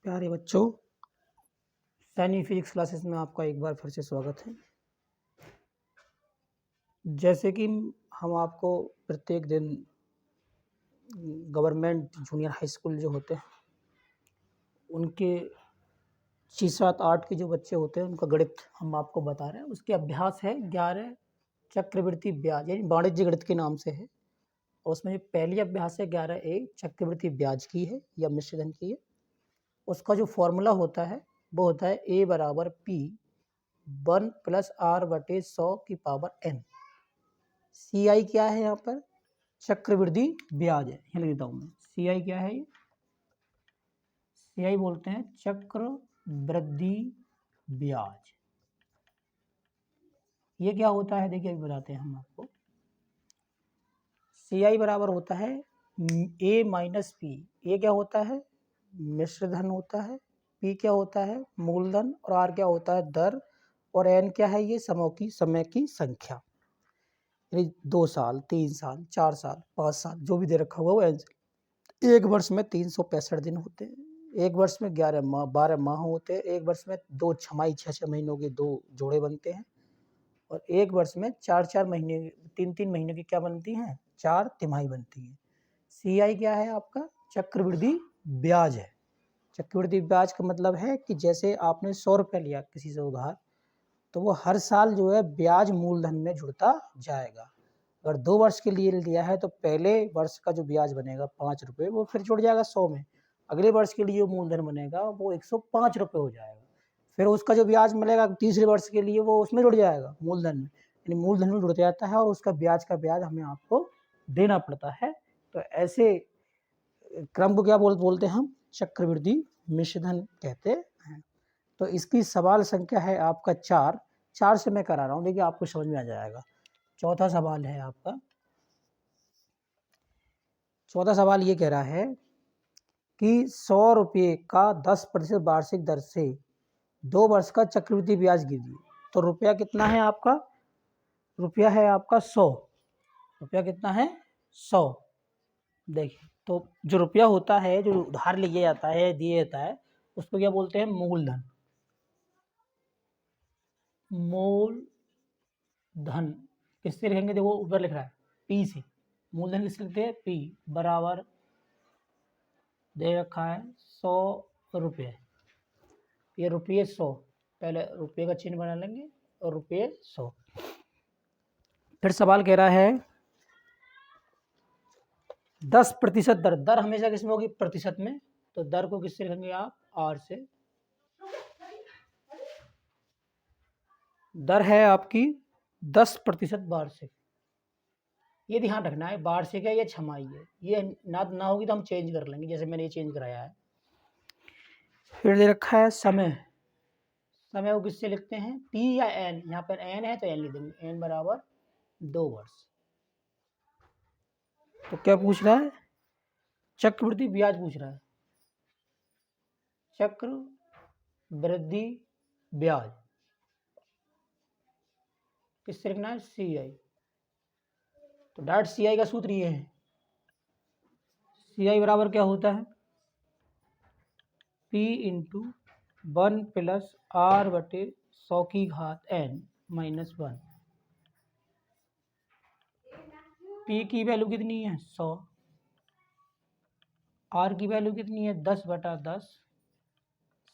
प्यारे बच्चों, सैनिक फिजिक्स क्लासेस में आपका एक बार फिर से स्वागत है। जैसे कि हम आपको प्रत्येक दिन गवर्नमेंट जूनियर हाई स्कूल जो होते हैं उनके 6, 7, 8 के जो बच्चे होते हैं उनका गणित हम आपको बता रहे हैं। उसके अभ्यास है 11 चक्रवृद्धि ब्याज, यानी वाणिज्य गणित के नाम से है। और उसमें जो पहली अभ्यास है 11A चक्रवृद्धि ब्याज की है या मिश्रधन की है। उसका जो फॉर्मूला होता है वो होता है A बराबर P 1 + R/100 की पावर n। CI क्या है यहाँ पर? चक्रवृद्धि ब्याज है। यहाँ लिख देता हूँ मैं। CI क्या है? CI बोलते हैं चक्रवृद्धि ब्याज। ये क्या होता है देखिए अभी बताते हैं हम आपको। CI बराबर होता है A - P। A क्या होता है? मिश्रधन होता है। P क्या होता है? मूलधन। और R क्या होता है? दर। और N क्या है? ये समय की संख्या, यानी 2 साल, 3 साल, 4 साल, 5 साल जो भी दे रखा हुआ वो N। एक वर्ष में 365 दिन होते हैं। एक वर्ष में 11 माह, 12 माह होते हैं। एक वर्ष में 2 छमाही 6 महीनों के 2 जोड़े बनते हैं। और एक वर्ष में 4 महीने, 3 महीने की क्या बनती हैं? 4 तिमाही बनती हैं। CI क्या है आपका? चक्रवृद्धि ब्याज है। चक्रवृद्धि ब्याज का मतलब है कि जैसे आपने 100 रुपये लिया किसी से उधार, तो वो हर साल जो है ब्याज मूलधन में जुड़ता जाएगा। अगर 2 वर्ष के लिए लिया है तो पहले वर्ष का जो ब्याज बनेगा 5 रुपये वो फिर जुड़ जाएगा 100 में। अगले वर्ष के लिए मूलधन बनेगा वो 105 रुपये हो जाएगा। फिर उसका जो ब्याज मिलेगा तीसरे वर्ष के लिए वो उसमें जुड़ जाएगा मूलधन में, यानी मूलधन में जुड़ जाता है और उसका ब्याज का ब्याज हमें आपको देना पड़ता है। तो ऐसे क्रम को क्या बोलते हैं हम? चक्रवृद्धि मिश्रधन कहते हैं। तो इसकी सवाल संख्या है आपका 4 से मैं करा रहा हूँ, देखिए आपको समझ में आ जाएगा। चौथा सवाल है आपका। चौथा सवाल ये कह रहा है कि 100 रुपये का 10% वार्षिक दर से 2 वर्ष का चक्रवृद्धि ब्याज कीजिए। तो रुपया कितना है आपका? रुपया है आपका 100। रुपया कितना है? 100। देखिए, तो जो रुपया होता है, जो उधार लिया जाता है, दिया जाता है, उसको क्या बोलते हैं? मूलधन। मूलधन किससे लिखेंगे? देखो ऊपर लिख रहा है P से। मूलधन किससे लिखते हैं? P बराबर दे रखा है 100 रुपये। ये रुपये 100, पहले रुपये का चिन्ह बना लेंगे और रुपये 100। फिर सवाल कह रहा है 10% दर। दर हमेशा किसमें होगी? प्रतिशत में। तो दर को किससे लिखेंगे आप? R से। दर है आपकी 10% वार्षिक। ये ध्यान रखना है, वार्षिक है या छमाही है। ये ना होगी तो हम चेंज कर लेंगे, जैसे मैंने ये चेंज कराया है। फिर दे रखा है समय। समय को किससे लिखते हैं? P या N। यहाँ पर N है तो N लिख देंगे। N बराबर 2 वर्ष। तो क्या पूछ रहा है? चक्रवृद्धि ब्याज पूछ रहा है। चक्रवृद्धि ब्याज किससे लिखना है? CI। तो डायरेक्ट CI का सूत्र ये है। CI बराबर क्या होता है? P × 1 + R/100 की घात n - 1। P की वैल्यू कितनी है? 100। R की वैल्यू कितनी है? 10/10।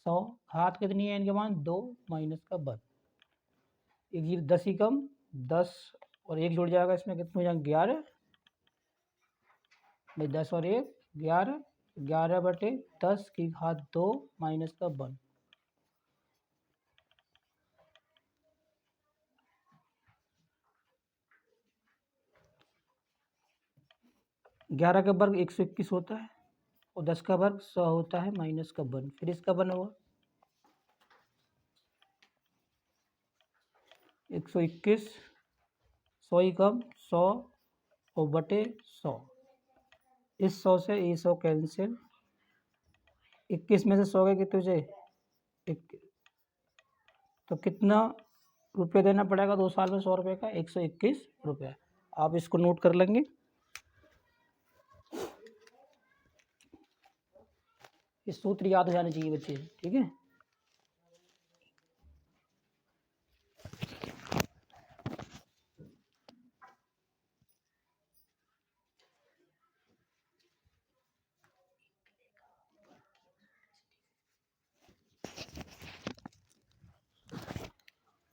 100 घात कितनी है? n के मान 2 - 1। एक 10 ही कम 10 और 1 जुड़ जाएगा, इसमें कितने हो जाएंगे? 11। नहीं, 10 और 1 11। 11/10 की घात 2 - 1। 11 का वर्ग 121 होता है और 10 का वर्ग 100 होता है माइनस का 1। फिर इसका 1 होगा 121। 100 ही कम 100 और बटे 100। इस 100 से ये 100 कैंसिल। 21 में से 100 गए कितने बचे? 21। तो कितना रुपये देना पड़ेगा 2 साल में 100 रुपये का? 121 रुपये। आप इसको नोट कर लेंगे। ये सूत्र याद हो जाने चाहिए बच्चे, ठीक है।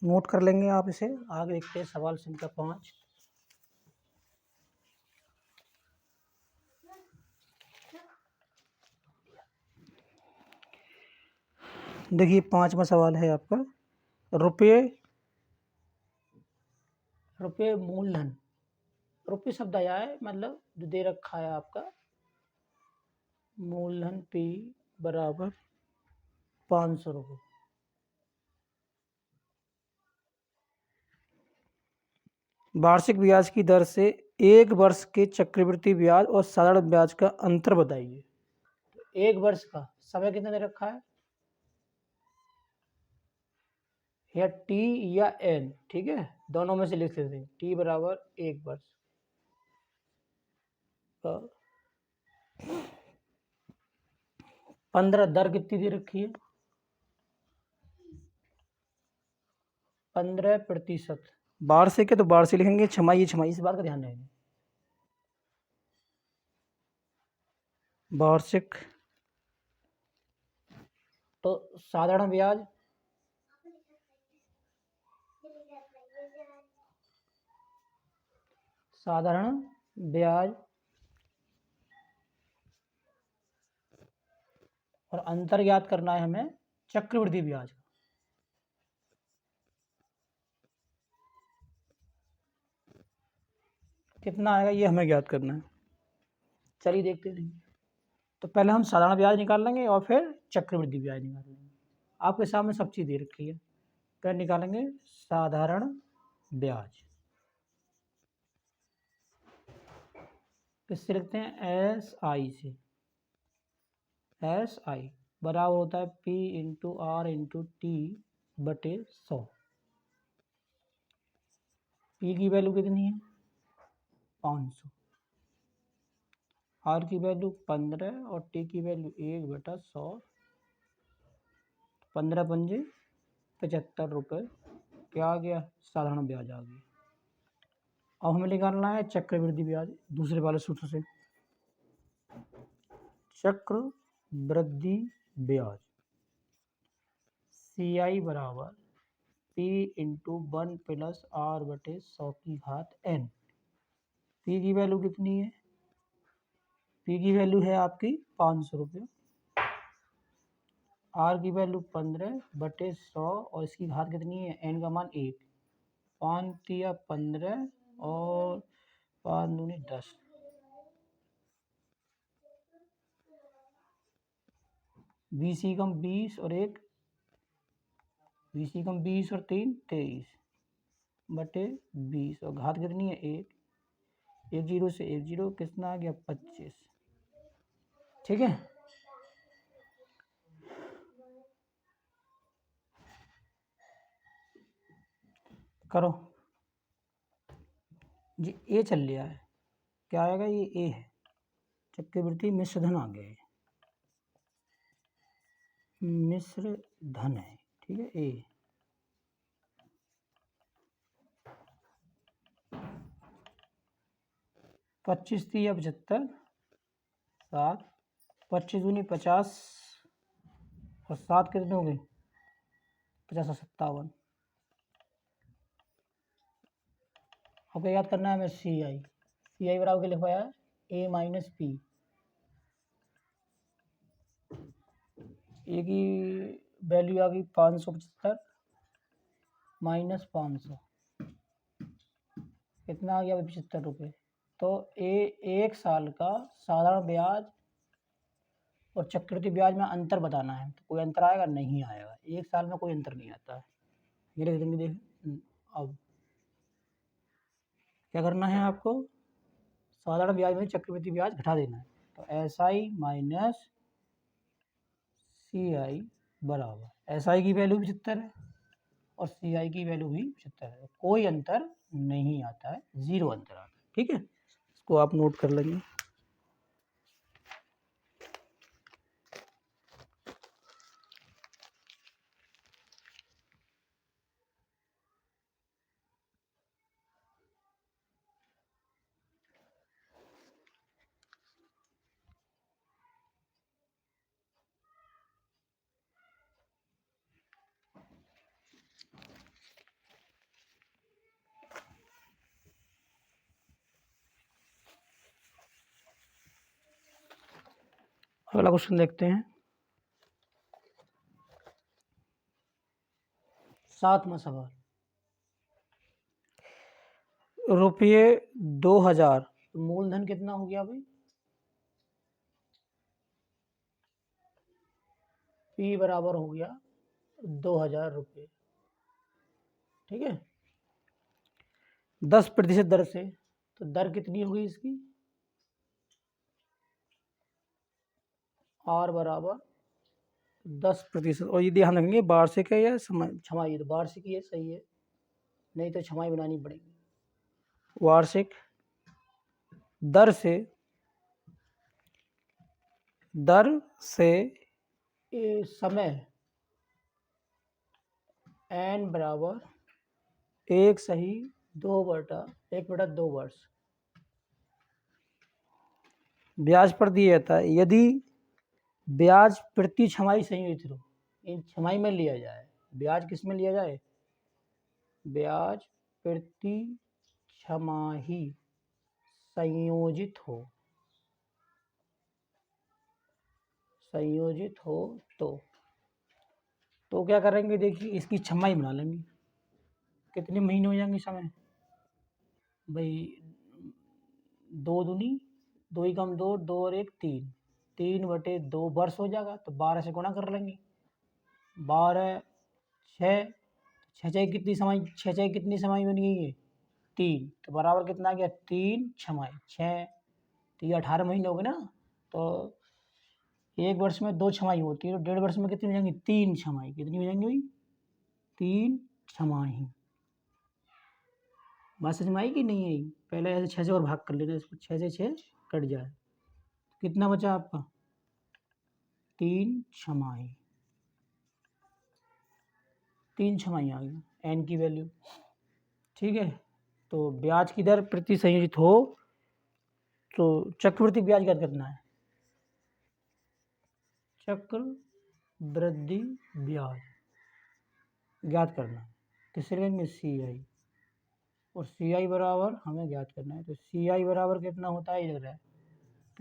नोट कर लेंगे आप इसे। आगे देखते हैं सवाल संख्या 5। देखिए 5वां सवाल है आपका, रुपये मूलधन। रुपये शब्द आया है, मतलब जो दे रखा है आपका मूलधन P बराबर 500 रुपये। वार्षिक ब्याज की दर से 1 वर्ष के चक्रवृद्धि ब्याज और साधारण ब्याज का अंतर बताइए। 1 वर्ष का समय कितना दे रखा है, या T या N, ठीक है, दोनों में से लिख लेते हैं। T बराबर 1 वर्ष का 15, दर कितनी दे रखी है, 15%। वार्षिक है तो वार्षिक लिखेंगे, छमाही छमाही, इस बात का ध्यान रखेंगे। वार्षिक तो साधारण ब्याज और अंतर याद करना है हमें चक्रवृद्धि ब्याज का। कितना आएगा ये हमें ज्ञात करना है। चलिए देखते हैं। तो पहले हम साधारण ब्याज निकाल लेंगे और फिर चक्रवृद्धि ब्याज निकाल लेंगे। आपके सामने सब चीज़ दे रखी है। पहले निकालेंगे साधारण ब्याज, किससे लिखते हैं, SI से। SI बराबर होता है P into R into T बटे 100। P की वैल्यू कितनी है, 500, R की वैल्यू 15 और T की वैल्यू 1/100। 15 पंजे 75 रुपये, क्या आ गया, साधारण ब्याज आ गया। अब हमें निकालना है चक्रवृद्धि ब्याज दूसरे वाले सूत्र से। चक्रवृद्धि ब्याज CI बराबर P इंटू 1 प्लस R बटे 100 की घात N। P की वैल्यू कितनी है, P की वैल्यू है आपकी 500 रुपये, R की वैल्यू 15 बटे 100 और इसकी घात कितनी है, N का मान 1। 5 तिया 15 और 5 दूनी 10, बीस कम 20 और 1 20 कम 20 और 3 23 बटे 20 और घात कितनी है 1। 1 जीरो से 1 जीरो, कितना आ गया 25, ठीक है। करो जी, ए चल लिया है, क्या आएगा, ये ए है, चक्रवृद्धि मिश्र धन आ गया है, मिश्र धन है, ठीक है, ए। पच्चीस 75, 7, 25 दूनी 50 और 7 कितने हो गए, 50 और 57। आपको याद करना है हमें CI बराबर क्या लिखवाया है, A माइनस P। ए की वैल्यू आ गई 575 माइनस 500, कितना आ गया 75 रुपये। तो एक साल का साधारण ब्याज और चक्रवृद्धि ब्याज में अंतर बताना है। तो कोई अंतर आएगा, नहीं आएगा, एक साल में कोई अंतर नहीं आता है। ये लिख देंगे, देख अब क्या करना है आपको, साधारण ब्याज में चक्रवृद्धि ब्याज घटा देना है। तो SI माइनस CI बराबर, SI की वैल्यू 75 है और CI की वैल्यू भी 75 है, कोई अंतर नहीं आता है, 0 अंतर आता है, ठीक है। इसको आप नोट कर लेंगे। अगला क्वेश्चन देखते हैं। 7वां सवाल, रुपये 2000, मूलधन कितना हो गया भाई? P बराबर हो गया 2000 रुपये, ठीक है, 10% दर से। तो दर कितनी होगी इसकी? R बराबर 10%। और ये ध्यान रखेंगे वार्षिक है या छमाही, तो वार्षिक ही है, सही है, नहीं तो छमाही बनानी पड़ेगी। वार्षिक दर से समय n बराबर 1/2 वर्ष ब्याज पर दिया जाता है। यदि ब्याज प्रति छमाही संयोजित हो, इन छमाही में लिया जाए, ब्याज किस में लिया जाए? ब्याज प्रति छमाही संयोजित हो तो क्या करेंगे? देखिए इसकी छमाही बना लेंगे। कितने महीने हो जाएंगे समय भाई? 2 दूनी 2 ही कम 2, 2 और 1 3, 3/2 वर्ष हो जाएगा। तो 12 से गुणा कर लेंगे, 12 6 6 कितनी समाई, 6 कितनी समाई बन गई है? 3। तो बराबर कितना आ गया? 3 छमाई 6, तो ये 18 महीने हो गए ना। तो एक वर्ष में 2 छमाई होती है, तो 1.5 वर्ष में कितनी हो जाएंगी? 3 छमाई। कितनी हो जाएंगी भाई? 3 छमाही। बात समझ में आई कि नहीं आई? पहले ऐसे 6 से और भाग कर लेना इसको, 6 से 6 कट जाए, कितना बचा आपका? 3 छमाही, 3 छमाही आ गई एन की वैल्यू, ठीक है। तो ब्याज की दर प्रति संयोजित हो तो चक्रवृद्धि ब्याज क्या करना है? चक्रवृद्धि ब्याज ज्ञात करना है। किससे लेंगे? CI, और CI बराबर हमें ज्ञात करना है। तो CI बराबर कितना होता है? ये लग रहा है P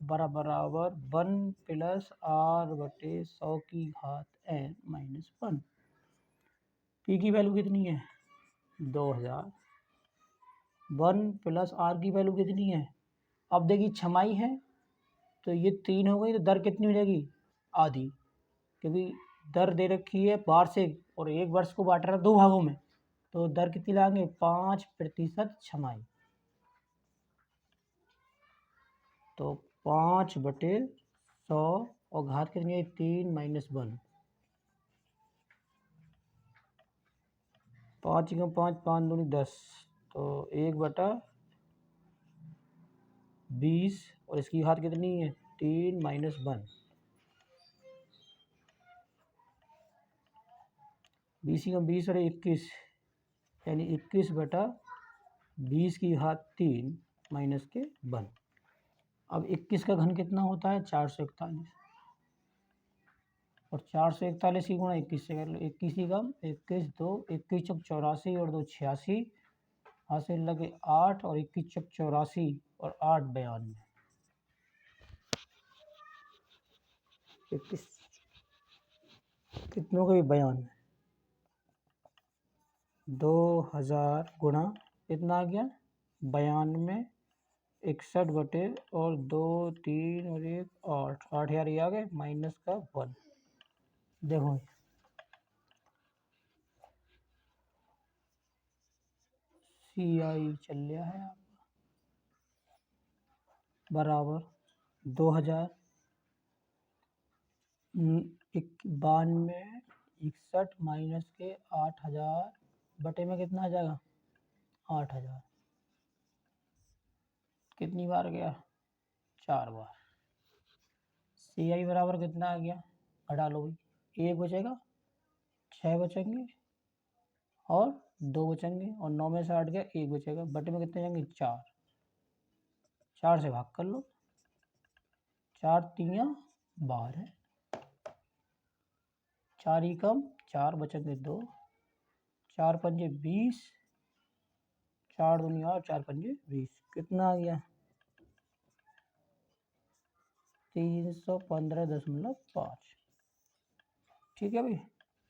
बराबर 1 + R/100n-1। P की वैल्यू कितनी है? 2000। 1 + R की वैल्यू कितनी है? अब देखिए छमाही है तो ये 3 हो गई, तो दर कितनी हो जाएगी? आधी, क्योंकि दर दे रखी है वार्षिक और एक वर्ष को बांट रहा है 2 भागों में, तो दर कितनी लाएंगे? 5% छमाही। तो 5/100 और घात कितनी है? 3 - 1। 5 × 5 5 दूनी 10, तो 1/20, और इसकी घात कितनी है? 3 - 1। 20 × 20 और 21, यानी 21/20 की घात 3 - 1। अब 21 का घन कितना होता है? 441, और 441 की गुणा 21 से कर लो। 21 की कम 21 2, 21 चौक 84 और 2 86, हासिल लगे 8, और 21 चौक 84 और 8 92। 21 कितनों का? 92। 2000 गुणा कितना आ गया? 92, 61 बटे और 2 3 और 1 8, 8000 ये आ गए माइनस का 1। देखो CI चल रहा है आपका बराबर 2000 92 61 माइनस के 8000 बटे में कितना आ जाएगा? 8000। कितनी बार गया? 4 बार। CI बराबर कितना आ गया? घटा लो भाई, 1 बचेगा, 6 बचेंगे और 2 बचेंगे, और 9 में से 8 गया, 1 बचेगा, बटे में कितने जाएंगे? 4। 4 से भाग कर लो, 4 3 12, 4 ही कम 4 बचेंगे 2, 4 पंजे 20, 4 दूनी और 4 पंजे 20, कितना आ गया? 315.5। ठीक है भाई,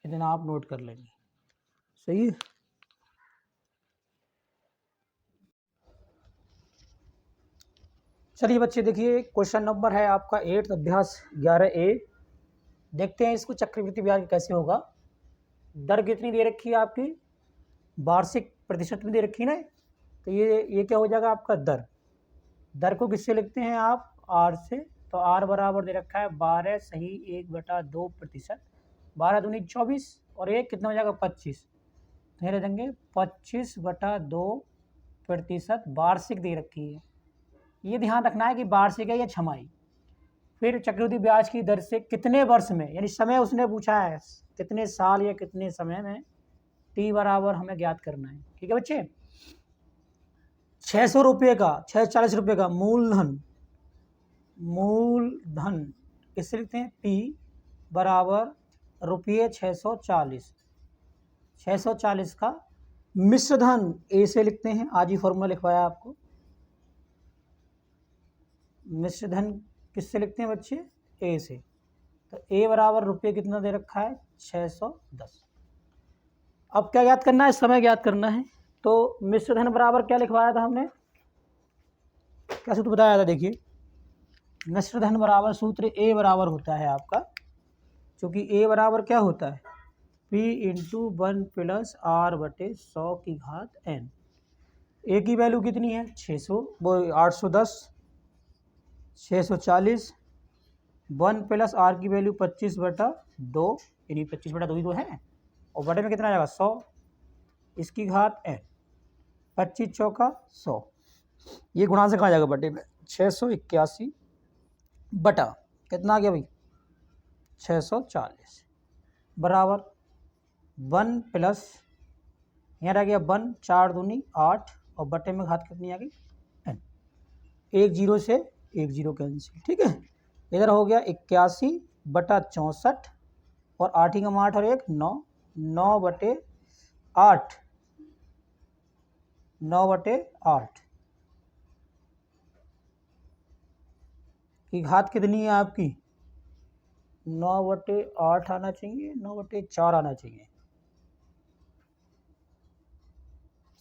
इतना आप नोट कर लेंगे। सही है। चलिए बच्चे देखिए, क्वेश्चन नंबर है आपका 8 अभ्यास 11A। देखते हैं इसको चक्रवृद्धि ब्याज कैसे होगा। दर कितनी दे रखी है आपकी, वार्षिक प्रतिशत में दे रखी है ना, तो ये क्या हो जाएगा आपका दर। दर को किससे लिखते हैं आप, आर से। तो आर बराबर दे रखा है 12 सही 1/2%। 12 दूनी 24 और एक कितना हो जाएगा 25, तो ये देंगे 25/2% वार्षिक दे रखी है। ये ध्यान रखना है कि वार्षिक है या छमाही। फिर चक्रवृद्धि ब्याज की दर से कितने वर्ष में, यानी समय उसने पूछा है कितने साल या कितने समय में, टी बराबर हमें ज्ञात करना है। ठीक है बच्चे। 600 रुपये का, 640 रुपये का मूलधन किससे लिखते हैं, पी बराबर रुपये 640। 640 का मिश्र धन ए से लिखते हैं, आज ही फॉर्मूला लिखवाया आपको। मिश्र धन किससे लिखते हैं बच्चे, ए से। तो ए बराबर रुपये कितना दे रखा है 610। अब क्या ज्ञात करना है, समय ज्ञात करना है। तो मिश्र धन बराबर क्या लिखवाया था हमने, क्या सूत्र बताया था, देखिए मिश्र धन बराबर सूत्र ए बराबर होता है आपका, क्योंकि ए बराबर क्या होता है, P इंटू 1 प्लस R बटे 100 की घात n। ए की वैल्यू कितनी है 600, वो 810, 640, 1 प्लस R की वैल्यू 25/2, यानी 25/2 ही तो है, और बटे में कितना आ जाएगा 100, इसकी घात n, 25 चौका 100, ये गुणा से कहाँ जाएगा बटे में, 681 बटा कितना आ गया भाई 640 बराबर 1 प्लस, यहाँ रह गया 1, 4 दूनी 8, और बटे में घात कितनी आ गई n। 1 0 से 1 0 कैंसिल। ठीक है, इधर हो गया 81/64, और 8 ही 8 और 1 9, 9/8, 9/8 की घात कितनी है आपकी, 9/8 आना चाहिए, 9/4 आना चाहिए।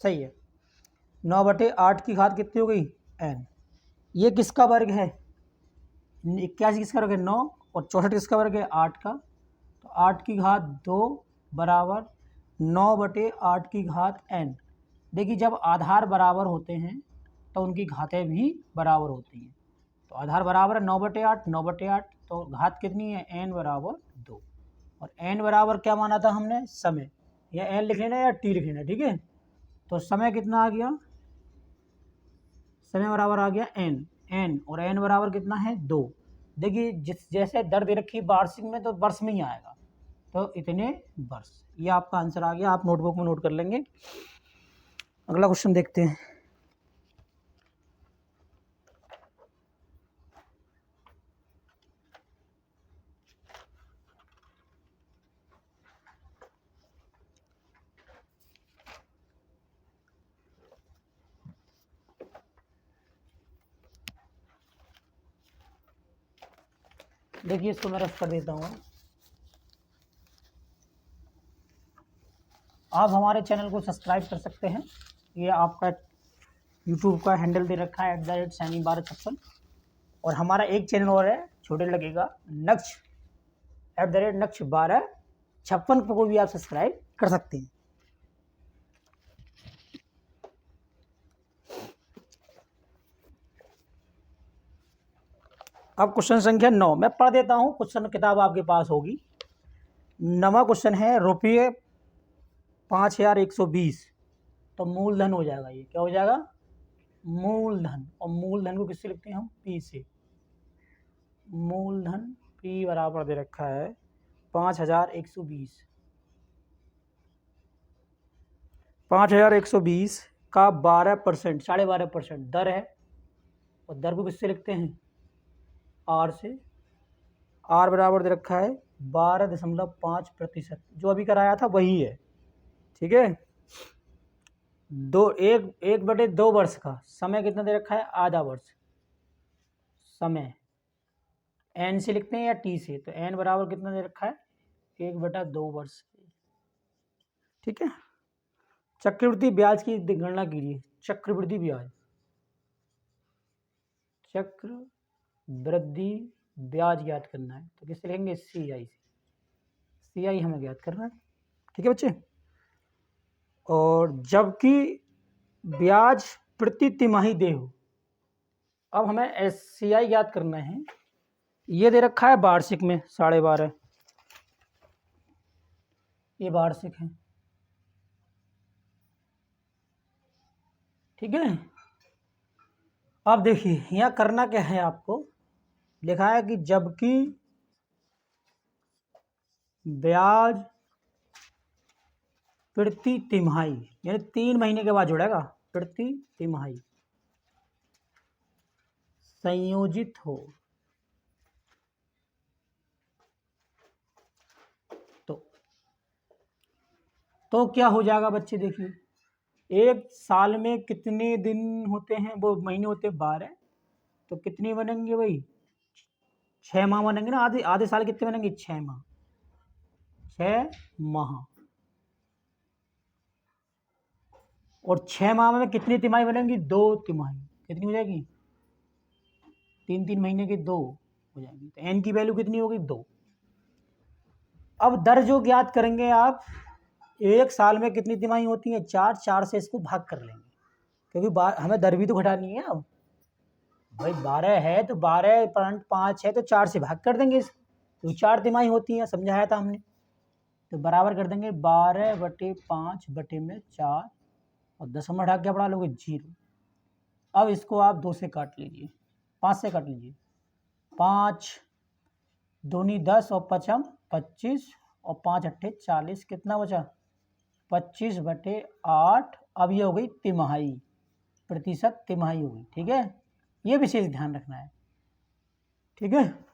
सही है, 9/8 की घात कितनी हो गई n। ये किसका वर्ग है, 81 किसका वर्ग है 9, और 64 किसका वर्ग है 8 का। तो 8 की घात 2 बराबर 9/8 की घात n। देखिए जब आधार बराबर होते हैं तो उनकी घातें भी बराबर होती हैं। तो आधार बराबर है 9/8, 9/8, तो घात कितनी है n बराबर 2, और n बराबर क्या माना था हमने, समय, या n लिख लेना या t लिख लेना। ठीक है, तो समय कितना आ गया, समय बराबर आ गया n, और n बराबर कितना है 2। देखिए जैसे दर दे रखी वार्षिक में तो वर्ष में ही आएगा, तो इतने वर्ष, ये आपका आंसर आ गया, आप नोटबुक में नोट कर लेंगे। अगला क्वेश्चन देखते हैं। देखिए इसको मैं रफ कर देता हूँ। आप हमारे चैनल को सब्सक्राइब कर सकते हैं, ये आपका यूट्यूब का हैंडल दे रखा है @sani1256, और हमारा एक चैनल और है छोटे लगेगा नक्श @naqsh1256 को भी आप सब्सक्राइब कर सकते हैं। अब क्वेश्चन संख्या 9 मैं पढ़ देता हूँ, क्वेश्चन किताब आपके पास होगी। 9वां क्वेश्चन है रुपये 5120, तो मूलधन हो जाएगा, ये क्या हो जाएगा मूलधन, और मूलधन को किससे लिखते हैं हम, पी से। मूलधन पी बराबर दे रखा है 5120। 5120 का 12%, 12.5% दर है, और दर को किससे लिखते हैं आर से। आर बराबर दे रखा है 12.5%, जो अभी कराया था वही है। ठीक है, 1/2 वर्ष का समय कितना दे रखा है, आधा वर्ष समय, एन से लिखते हैं या टी से? तो एन बराबर कितना दे रखा है? 1/2 वर्ष। ठीक है। चक्रवृद्धि ब्याज की गणना कीजिए। चक्रवृद्धि ब्याज, चक्रवृद्धि ब्याज ज्ञात करना है तो किससे लिखेंगे? सी आई से। सी आई हमें ज्ञात करना है। ठीक है बच्चे। और जबकि ब्याज प्रति तिमाही देय हो, अब हमें एस सी आई ज्ञात करना है। ये दे रखा है वार्षिक में 12.5, ये वार्षिक है। ठीक है। अब देखिए यहाँ करना क्या है, आपको लिखा है कि जबकि ब्याज प्रति तिमाही, यानी 3 महीने के बाद जुड़ेगा, प्रति तिमाही संयोजित हो तो क्या हो जाएगा बच्चे? देखिए, एक साल में कितने दिन होते हैं? वो महीने होते हैं 12, तो कितने बनेंगे भाई? 6 माह बनेंगे ना। आधे आधे साल कितने बनेंगे? 6 माह। 6 माह। और 6 माह में कितनी तिमाही बनेंगी? 2 तिमाही। कितनी हो जाएगी? 3 महीने की 2 हो जाएगी। तो एन की वैल्यू कितनी होगी? 2। अब दर जो ज्ञात करेंगे आप, एक साल में कितनी तिमाही होती है? 4 से इसको भाग कर लेंगे, क्योंकि हमें दर भी तो घटानी है। अब भाई 12 है तो 12.5 है तो 4 से भाग कर देंगे, तो 4 तिमाही होती है, समझाया था हमने। तो बराबर कर देंगे 12/5/4 और दशमलव हटा क्या बढ़ा लोगे? 0। अब इसको आप 2 से काट लीजिए, 5 से काट लीजिए। 5 दूनी 10 और 5 25 और 5 अट्ठे 40, कितना बचा? 25/8। अब ये हो गई तिमाही, प्रतिशत तिमाही होगी। ठीक है, ये विशेष ध्यान रखना है। ठीक है।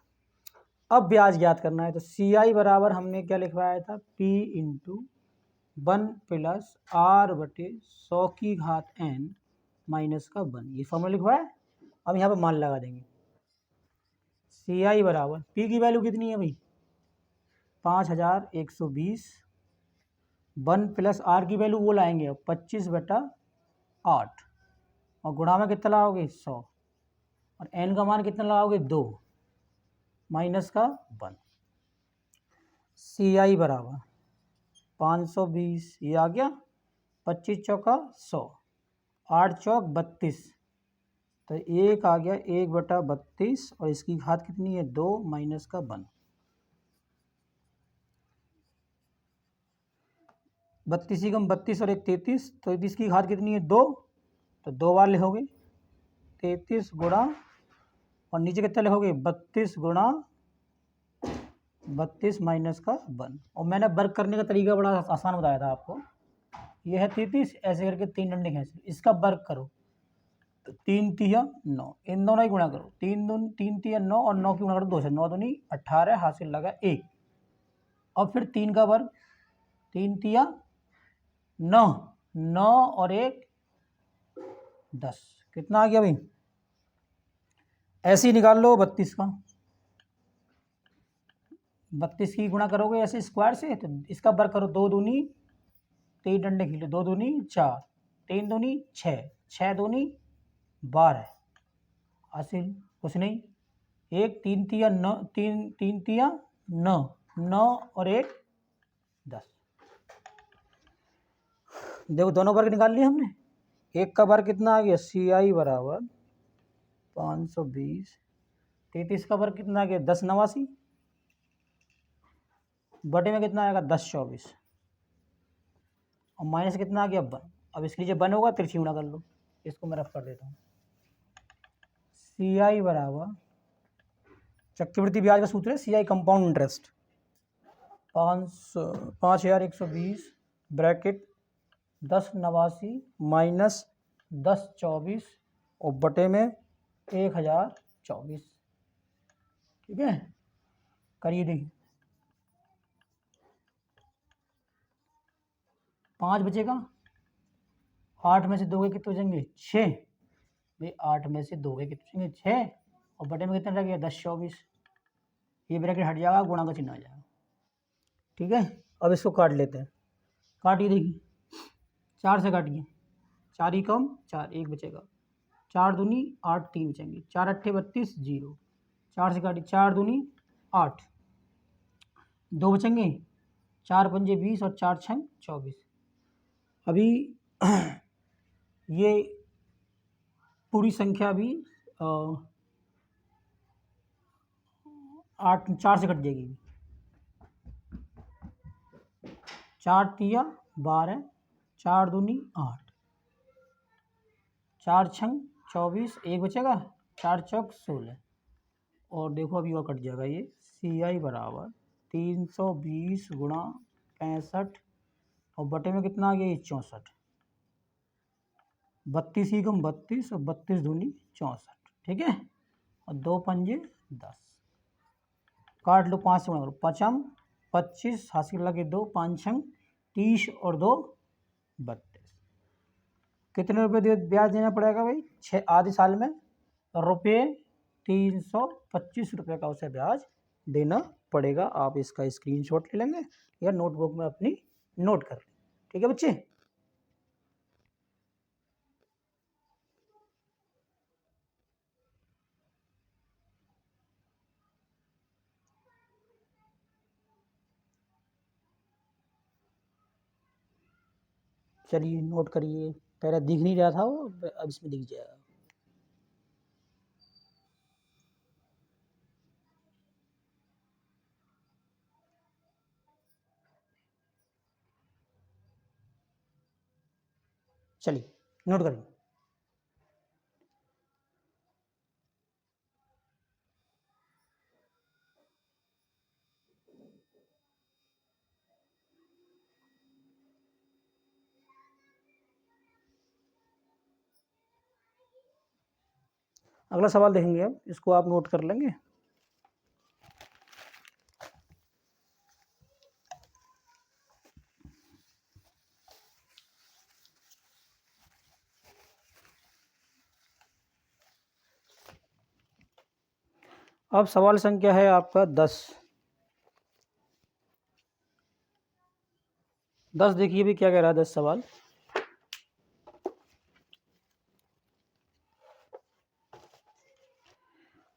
अब ब्याज ज्ञात करना है, तो सी आई बराबर हमने क्या लिखवाया था? P × 1 + R/100⁻n - 1, ये फॉर्मूला लिखवाया। अब यहाँ पर मान लगा देंगे। सी आई बराबर P की वैल्यू कितनी है भाई? 5120। 1 + R की वैल्यू वो लाएंगे 25/8 और गुणा में कितना लगाओगे? 100 और n का मान कितना लगाओगे? 2 - 1। सी आई बराबर 520, ये आ गया। 25 चौका 100, 8 चौक 32, तो 1 आ गया 1/32 और इसकी घात कितनी है? 2 - 1। 32 कम 32 और 1 33, तो 33 की घात कितनी है? 2, तो 2 बार लिखोगे 33 गुणा और नीचे कितना लिखोगे? 32 गुणा 32 - 1। और मैंने वर्ग करने का तरीका बड़ा आसान बताया था आपको। यह है 33, ऐसे करके 3 डंडे खींच, इसका वर्ग करो तो 3 तिया 9, इन दोनों ही गुणा करो। 3 तिया 9 और 9 की गुणा करो 2 से, 9 दूनी 18, हासिल लगा 1। अब फिर 3 का वर्ग, 3 तिया 9, 9 और 1 10, कितना आ गया भाई? ऐसे ही निकाल लो 32 का। 32 की गुणा करोगे ऐसे स्क्वायर से, तो इसका वर्ग करो। 2 दूनी 3 डंडे खींचो, 2 दूनी 4, 3 दूनी 6, 6 दूनी 12, हासिल कुछ नहीं। 1 3 तिया 9, 3 तिया 9, 9 और 1 10। देखो दोनों वर्ग निकाल लिए हमने। एक का वर्ग कितना आ गया? सी आई बराबर 520। 33 का वर्ग कितना आ गया? 1089 बटे में कितना आएगा? 1024 और माइनस कितना आ गया? 1। अब इसके नीचे 1 होगा, तिरछी गुणा कर लो। इसको मैं रफ कर देता हूँ। सी आई बराबर, चक्रवृद्धि ब्याज का सूत्र है सी आई कंपाउंड इंटरेस्ट, 5120 ब्रैकेट 1089 माइनस 1024 और बटे में 1024। ठीक है, करिए देखिए। 5 बचेगा, 8 में से 2 के कितने बचेंगे? 6। भाई 8 में से 2 के कितने बचेंगे? 6 और बटे में कितना रह गया? 1024। ये ब्रैकेट हट जाएगा, गुणा का चिन्ह आ जाएगा। ठीक है, अब इसको काट लेते हैं। काटिए, देखिए 4 से काटिए, 4 ही कम 4, 1 बचेगा। 4 दूनी 8, 3 बचेंगे। 4 अट्ठे 32, 0। 4 से काटिए, 4 दूनी 8, 2 बचेंगे। 4 पंजे 20 और 4 छंग 24। अभी ये पूरी संख्या भी 8 4 से कट जाएगी। 4 तिया 12, 4 दूनी 8, 4 छंग 24, 1 बचेगा। 4 चौक 16। और देखो अभी और कट जाएगा ये। CI बराबर 320 गुणा 65 और बटे में कितना आ गया ये 64। 32 ही कम 32 और 32 दूनी 64। ठीक है, और 2 पंजे 10। काट लो, 5 से गुणा करो। 5 25, हासिल लगे 2, 5 छंग 30 और 2 32। कितने रुपये ब्याज देना पड़ेगा भाई? 6 आधे साल में रुपये 325 रुपये का उसे ब्याज देना पड़ेगा। आप इसका स्क्रीनशॉट ले लेंगे या नोटबुक में अपनी नोट कर लें। ठीक है बच्चे, चलिए नोट करिए। पहले दिख नहीं रहा था वो, अब इसमें दिख जाएगा। चलिए नोट करिए। अगला सवाल देखेंगे अब, इसको आप नोट कर लेंगे। अब सवाल संख्या है आपका 10। 10 देखिए भी क्या कह रहा है 10 सवाल।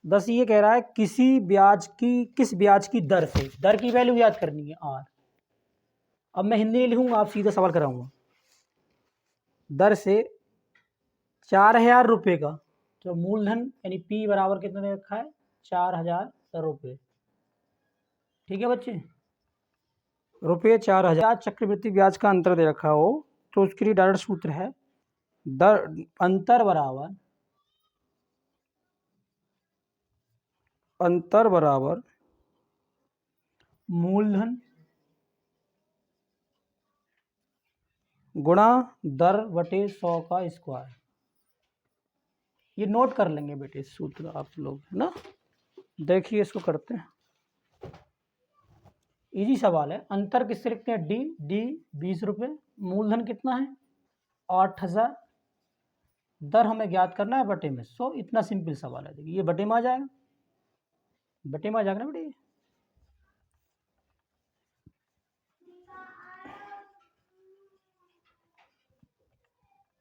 10 ये कह रहा है किस ब्याज की दर से, दर की वैल्यू याद करनी है R। अब मैं हिंदी में लिखूंगा, आप सीधा सवाल कराऊंगा। दर से 4000 रुपये का तो मूलधन यानी P बराबर कितना दे रखा है? 4000 रुपये। ठीक है बच्चे, रुपये 4000 चक्रवृद्धि ब्याज का अंतर दे रखा हो तो उसके लिए डायरेक्ट सूत्र है दर अंतर बराबर मूलधन गुणा दर बटे 100 का स्क्वायर। ये नोट कर लेंगे बेटे सूत्र आप लोग, है ना। देखिए इसको करते हैं, इजी सवाल है। अंतर किससे लिखते हैं? डी 20 रुपये। मूलधन कितना है? 8000। दर हमें ज्ञात करना है बटे में 100। इतना सिंपल सवाल है। देखिए ये बटे में आ जाएगा, बटे में आ जाएगा ना बेटे।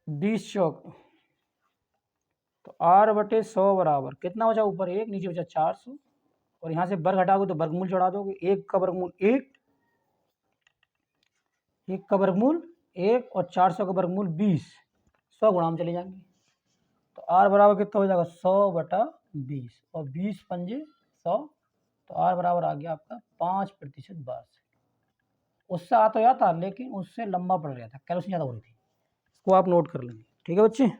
20 चौक तो R बटे 100 बराबर कितना बचा? ऊपर 1, नीचे बचा 400। और यहाँ से वर्ग हटाओगे तो वर्गमूल चढ़ा दोगे। 1 का वर्गमूल 1, 1 का वर्गमूल 1 और 400 का वर्गमूल 20। 100 गुणा में चले जाएंगे तो R बराबर कितना हो जाएगा? 100 बटा 20 और 20 पंजे 100 तो R बराबर आ गया आपका 5% वार्षिक। उससे आ तो जाता लेकिन उससे लंबा पड़ गया था, कैलकुलेशन ज़्यादा हो रही थी। इसको आप नोट कर लेंगे। ठीक है बच्चे,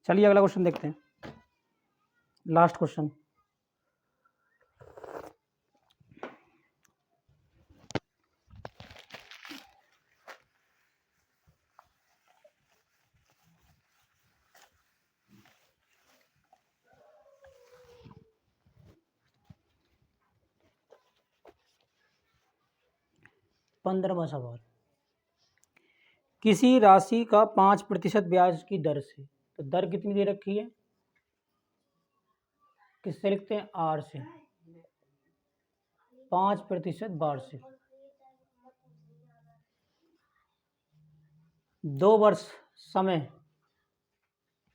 चलिए अगला क्वेश्चन देखते हैं, लास्ट क्वेश्चन। 15वां सवाल, किसी राशि का 5% ब्याज की दर से, तो दर कितनी दे रखी है, किससे लिखते हैं, आर से, 5% वार्षिक, 2 वर्ष समय,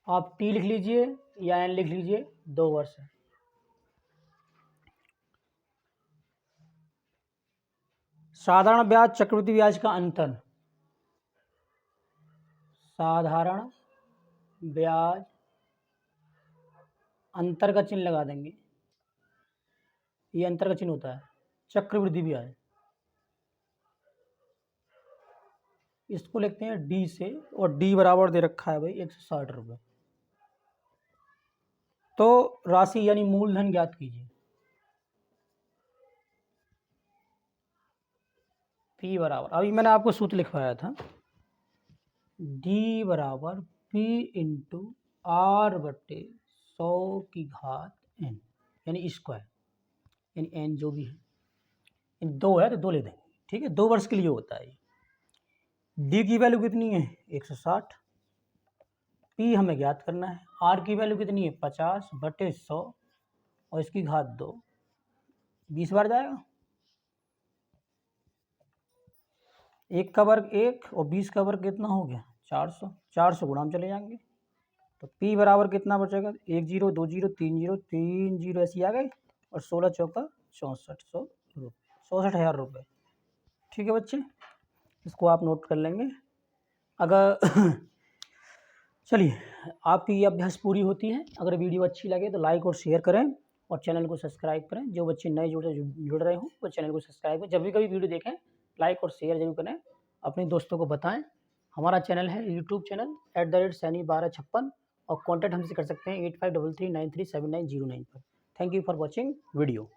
आप टी लिख लीजिए या एन लिख लीजिए, 2 वर्ष है। साधारण ब्याज चक्रवृद्धि ब्याज का अंतर, साधारण ब्याज अंतर का चिन्ह लगा देंगे, ये अंतर का चिन्ह होता है, चक्रवृद्धि ब्याज, इसको लिखते हैं डी से, और डी बराबर दे रखा है भाई 160 रुपये। तो राशि यानी मूलधन ज्ञात कीजिए, पी बराबर, अभी मैंने आपको सूत्र लिखवाया था, डी बराबर पी इंटू आर बटे 100 की घात एन, यानी स्क्वायर, यानी एन जो भी है, इन 2 है तो 2 ले देंगे, ठीक है, 2 वर्ष के लिए होता है। डी की वैल्यू कितनी है 160, पी हमें ज्ञात करना है, आर की वैल्यू कितनी है 50 बटे 100 और इसकी घात 2, 20 बार जाएगा, 1 का वर्ग 1 और 20 का वर्ग कितना हो गया 400, 400 गुणा में चले जाएंगे, तो P बराबर कितना बचेगा, 1 0 2 0 3 0 3 0 ऐसी आ गई, और 16 चौका 6400 रुपये, 64,000 रुपये, ठीक है बच्चे, इसको आप नोट कर लेंगे। अगर चलिए आपकी ये अभ्यास पूरी होती है, अगर वीडियो अच्छी लगे तो लाइक और शेयर करें और चैनल को सब्सक्राइब करें, जो बच्चे नए जुड़ रहे हों वो चैनल को सब्सक्राइब करें, जब भी कभी वीडियो देखें लाइक और शेयर जरूर करें, अपने दोस्तों को बताएं। हमारा चैनल है यूट्यूब चैनल @सैनी1256, और कॉन्टैक्ट हमसे कर सकते हैं 8533937909 पर। Thank you for watching video.